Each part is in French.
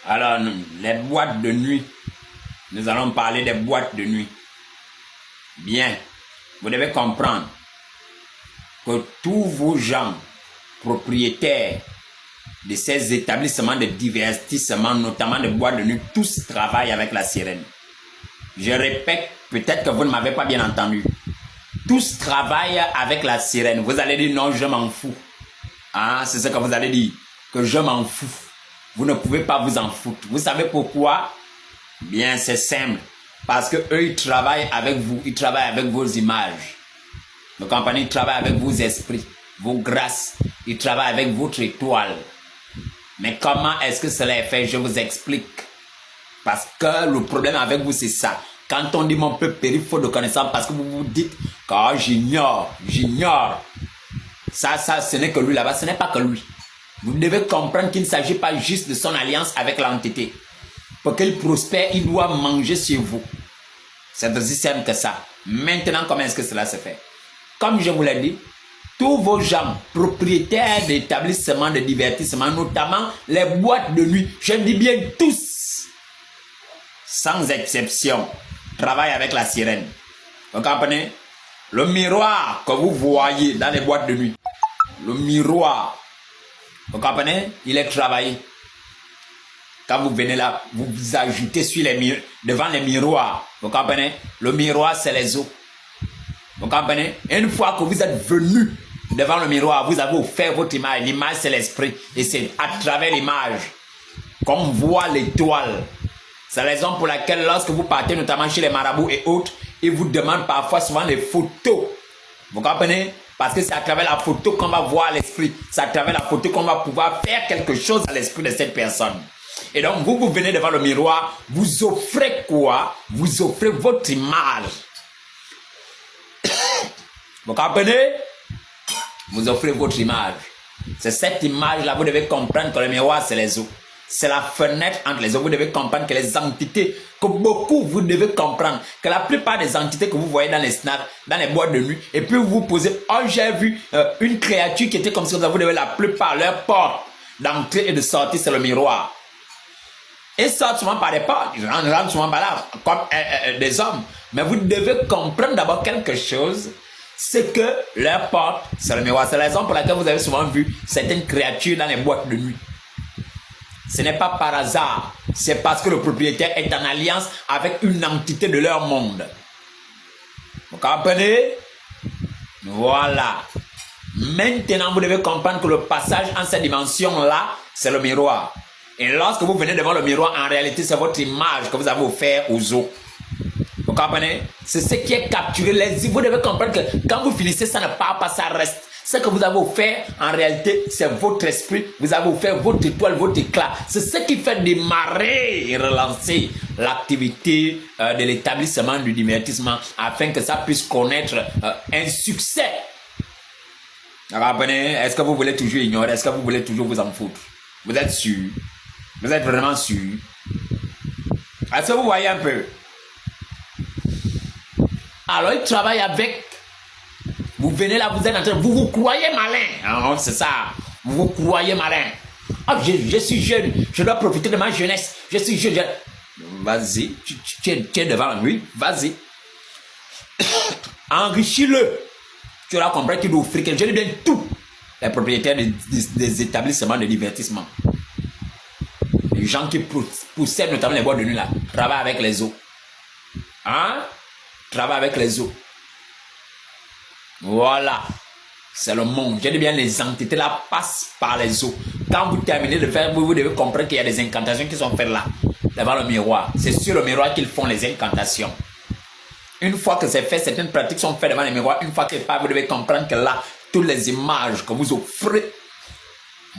Alors, les boîtes de nuit. Nous allons parler des boîtes de nuit. Bien, vous devez comprendre que tous vos gens propriétaires de ces établissements de divertissement, notamment de boîtes de nuit, tous travaillent avec la sirène. Je répète, peut-être que vous ne m'avez pas bien entendu. Tous travaillent avec la sirène. Vous allez dire non, je m'en fous. Ah, c'est ce que vous allez dire, que je m'en fous. Vous ne pouvez pas vous en foutre. Vous savez pourquoi? Bien, c'est simple. Parce que eux, ils travaillent avec vous. Ils travaillent avec vos images. Vous comprenez? Ils travaillent avec vos esprits, vos grâces. Ils travaillent avec votre étoile. Mais comment est-ce que cela est fait? Je vous explique. Parce que le problème avec vous, c'est ça. Quand on dit mon peuple périt faute de connaissance, parce que vous vous dites que oh, j'ignore. Ça, ce n'est que lui là-bas, ce n'est pas que lui. Vous devez comprendre qu'il ne s'agit pas juste de son alliance avec l'entité. Pour qu'il prospère, il doit manger sur vous. C'est aussi simple que ça. Maintenant, comment est-ce que cela se fait? Comme je vous l'ai dit, tous vos gens propriétaires d'établissements de divertissement, notamment les boîtes de nuit, je dis bien tous, sans exception, travaillent avec la sirène. Vous comprenez? Le miroir que vous voyez dans les boîtes de nuit, le miroir, vous comprenez? Il est travaillé. Quand vous venez là, vous vous ajoutez sur les devant les miroirs. Vous comprenez? Le miroir, c'est les os. Vous comprenez? Et une fois que vous êtes venu devant le miroir, vous avez offert votre image. L'image, c'est l'esprit. Et c'est à travers l'image qu'on voit l'étoile. C'est la raison pour laquelle lorsque vous partez, notamment chez les marabouts et autres, ils vous demandent parfois souvent les photos. Vous comprenez? Parce que c'est à travers la photo qu'on va voir l'esprit. C'est à travers la photo qu'on va pouvoir faire quelque chose à l'esprit de cette personne. Et donc, vous venez devant le miroir, vous offrez quoi? Vous offrez votre image. Vous comprenez? Vous offrez votre image. C'est cette image-là, vous devez comprendre que le miroir, c'est les os. C'est la fenêtre entre les os. Vous devez comprendre que les entités, que beaucoup, vous devez comprendre que la plupart des entités que vous voyez dans les snaps, dans les boîtes de nuit, et puis vous posez, oh, j'ai vu une créature qui était comme ça, vous devez la plupart, leur porte d'entrée et de sortie, c'est le miroir. Ils sortent souvent par des portes, ils rentrent souvent par là, comme des hommes. Mais vous devez comprendre d'abord quelque chose, c'est que leur porte, c'est le miroir. C'est la raison pour laquelle vous avez souvent vu certaines créatures dans les boîtes de nuit. Ce n'est pas par hasard, c'est parce que le propriétaire est en alliance avec une entité de leur monde. Vous comprenez? Voilà. Maintenant, vous devez comprendre que le passage en cette dimension-là, c'est le miroir. Et lorsque vous venez devant le miroir, en réalité, c'est votre image que vous avez offert aux autres. Vous comprenez? C'est ce qui est capturé. Vous devez comprendre que quand vous finissez, ça ne part pas, ça reste. Ce que vous avez offert, en réalité, c'est votre esprit. Vous avez offert votre étoile, votre éclat. C'est ce qui fait démarrer et relancer l'activité de l'établissement du divertissement afin que ça puisse connaître un succès. Vous comprenez? Est-ce que vous voulez toujours ignorer? Est-ce que vous voulez toujours vous en foutre? Vous êtes sûr? Vous êtes vraiment sûr? Est-ce que vous voyez un peu? Alors, il travaille avec. Vous venez là, vous êtes en train. Vous croyez malin. Ah, c'est ça. Vous croyez malin. Oh, je suis jeune. Je dois profiter de ma jeunesse. Je suis jeune. Vas-y. Tu es devant lui. Vas-y. Enrichis-le. Tu dois comprendre qu'il doit offrir quelque chose. Je lui donne tout. Les propriétaires des établissements de divertissement. Les gens qui possèdent notamment les boîtes de nuit là, travaillent avec les eaux. Hein? Travaillent avec les eaux. Voilà. C'est le monde. Je dis bien, les entités là passent par les eaux. Quand vous terminez de faire, vous devez comprendre qu'il y a des incantations qui sont faites là, devant le miroir. C'est sur le miroir qu'ils font les incantations. Une fois que c'est fait, certaines pratiques sont faites devant le miroir. Une fois que c'est fait, vous devez comprendre que là, toutes les images que vous offrez,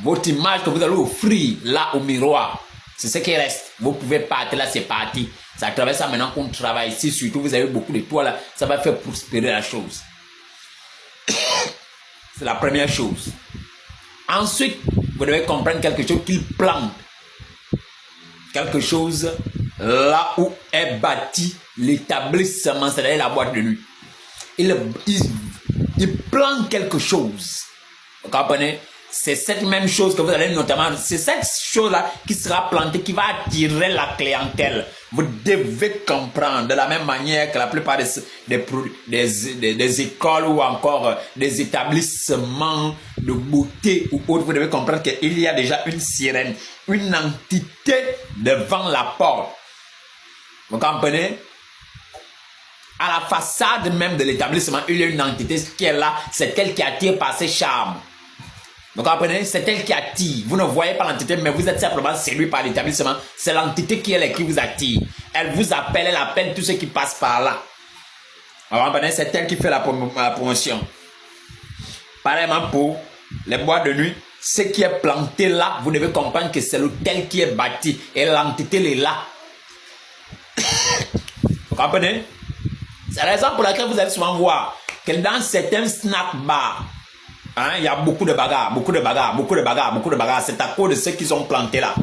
votre image que vous allez offrir là au miroir, c'est ce qui reste. Vous pouvez partir là, c'est parti. C'est à travers ça maintenant qu'on travaille ici. Surtout, vous avez beaucoup d'étoiles là, ça va faire prospérer la chose. C'est la première chose. Ensuite, vous devez comprendre quelque chose qu'il plante. Quelque chose là où est bâti l'établissement, c'est-à-dire la boîte de nuit. Il plante quelque chose. Vous comprenez? c'est cette même chose que vous allez notamment, c'est cette chose-là qui sera plantée, qui va attirer la clientèle. Vous devez comprendre de la même manière que la plupart des écoles ou encore des établissements de beauté ou autres, vous devez comprendre qu'il y a déjà une sirène, une entité devant la porte. Vous comprenez? À la façade même de l'établissement, il y a une entité qui est là, c'est elle qui attire par ses charmes. Vous comprenez? C'est elle qui attire. Vous ne voyez pas l'entité, mais vous êtes simplement séduit par l'établissement. C'est l'entité qui est là qui vous attire. Elle vous appelle, elle appelle tous ceux qui passent par là. Vous comprenez? C'est elle qui fait la promotion. Pareillement pour les boîtes de nuit. Ce qui est planté là, vous devez comprendre que c'est l'hôtel qui est bâti. Et l'entité elle est là. Vous comprenez? C'est la raison pour laquelle vous allez souvent voir que dans certains snack bars, hein, il y a beaucoup de bagarres, beaucoup de bagarres, beaucoup de bagarres, beaucoup de bagarres. C'est à cause de ceux qui sont plantés là.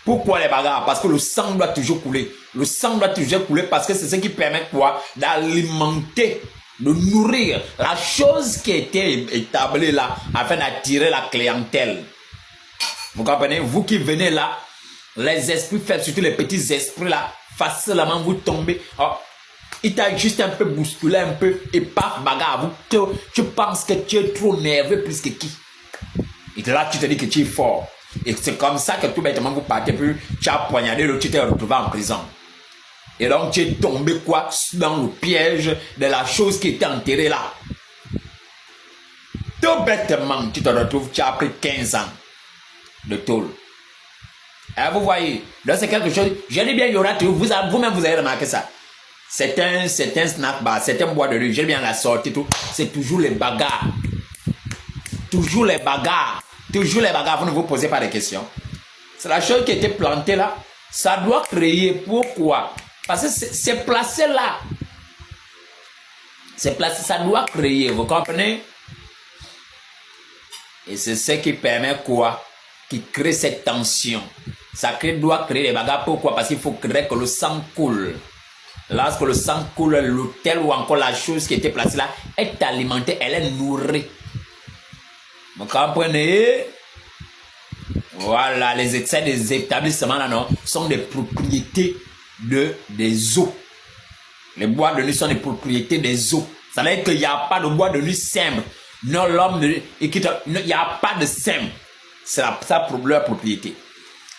Pourquoi les bagarres? Parce que le sang doit toujours couler. Le sang doit toujours couler parce que c'est ce qui permet quoi? D'alimenter, de nourrir la chose qui a été établie là afin d'attirer la clientèle. Vous comprenez? Vous qui venez là, les esprits faibles, surtout les petits esprits là, facilement vous tombez. Oh, il t'a juste un peu bousculé un peu et paf, bagarre. Tu penses que tu es trop nerveux plus que qui? Et là, tu te dis que tu es fort. Et c'est comme ça que tout bêtement vous partez, puis tu as poignardé, l'autre, tu t'es retrouvé en prison. Et donc, tu es tombé quoi? Dans le piège de la chose qui était enterrée là. Tout bêtement, tu te retrouves, tu as pris 15 ans de tôle. Et vous voyez, là c'est quelque chose, je dis bien, il y aura tout, vous-même vous avez remarqué ça. C'est un snack bar, c'est un bois de nuit, j'ai bien la sortie, tout. C'est toujours les bagarres. Toujours les bagarres. Toujours les bagarres, vous ne vous posez pas de questions. C'est la chose qui était plantée là. Ça doit créer, pourquoi? Parce que c'est placé là. C'est placé, ça doit créer, vous comprenez? Et c'est ce qui permet quoi? Qui crée cette tension. Ça doit créer des bagarres, pourquoi? Parce qu'il faut créer que le sang coule. Lorsque le sang coule, l'hôtel ou encore la chose qui était placée là est alimentée, elle est nourrie. Vous comprenez? Voilà, les excès des établissements là, non, sont des propriétés des eaux. Les bois de nuit sont des propriétés des eaux. Ça veut dire qu'il n'y a pas de bois de nuit simple. Non, l'homme de il n'y a pas de simple. C'est leur propriété.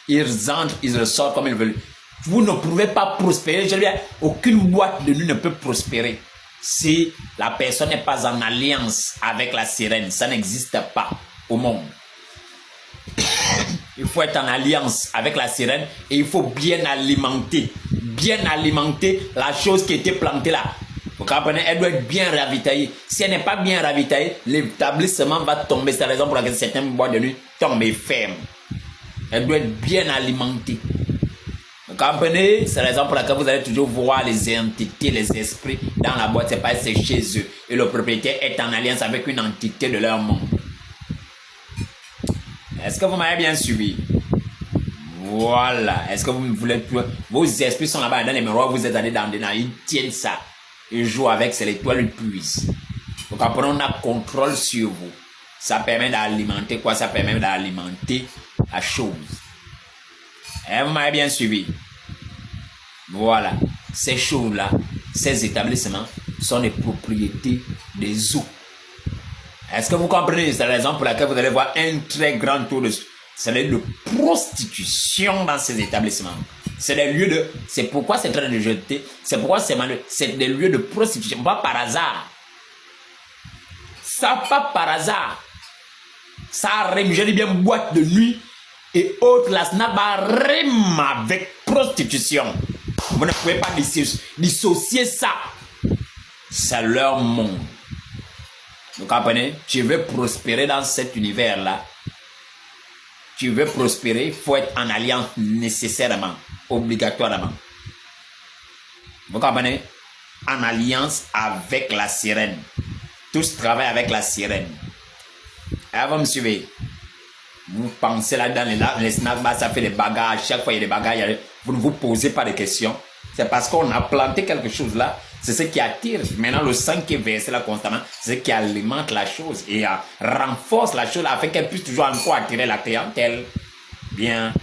Ils entrent, ils ressortent comme ils veulent. Vous ne pouvez pas prospérer. Je veux dire, aucune boîte de nuit ne peut prospérer si la personne n'est pas en alliance avec la sirène. Ça n'existe pas au monde. Il faut être en alliance avec la sirène et il faut bien alimenter la chose qui était plantée là. Vous comprenez? Elle doit être bien ravitaillée. Si elle n'est pas bien ravitaillée, l'établissement va tomber. C'est la raison pour laquelle certaines boîtes de nuit tombent et ferment. Elle doit être bien alimentée. Vous comprenez? C'est la raison pour laquelle vous allez toujours voir les entités, les esprits dans la boîte. C'est pas c'est chez eux. Et le propriétaire est en alliance avec une entité de leur monde. Est-ce que vous m'avez bien suivi? Voilà. Est-ce que vous voulez... Vos esprits sont là-bas dans les miroirs. Vous êtes allés dans des... Ils tiennent ça. Ils jouent avec. C'est l'étoile, ils puisent. Donc après, on a contrôle sur vous. Ça permet d'alimenter quoi? Ça permet d'alimenter la chose. Et vous m'avez bien suivi. Voilà. Ces choses-là, ces établissements sont les propriétés des eaux. Est-ce que vous comprenez? C'est la raison pour laquelle vous allez voir un très grand taux de prostitution dans ces établissements. C'est des lieux de... C'est pourquoi c'est en train de jeter. C'est pourquoi c'est des lieux de prostitution. Pas par hasard. Ça pas par hasard. Ça rime, je dis bien boîte de nuit et autres. La snaba rime avec prostitution. Vous ne pouvez pas dissocier ça. C'est leur monde. Vous comprenez? Tu veux prospérer dans cet univers-là. Tu veux prospérer, il faut être en alliance nécessairement, obligatoirement. Vous comprenez? En alliance avec la sirène. Tous travaillent avec la sirène. Et vous me suivez? Vous pensez là dans les snack bars, ça fait des bagarres. Chaque fois il y a des bagarres, vous ne vous posez pas de questions. C'est parce qu'on a planté quelque chose là. C'est ce qui attire. Maintenant, le sang qui est versé là constamment, c'est ce qui alimente la chose et renforce la chose afin qu'elle puisse toujours encore attirer la clientèle. Bien.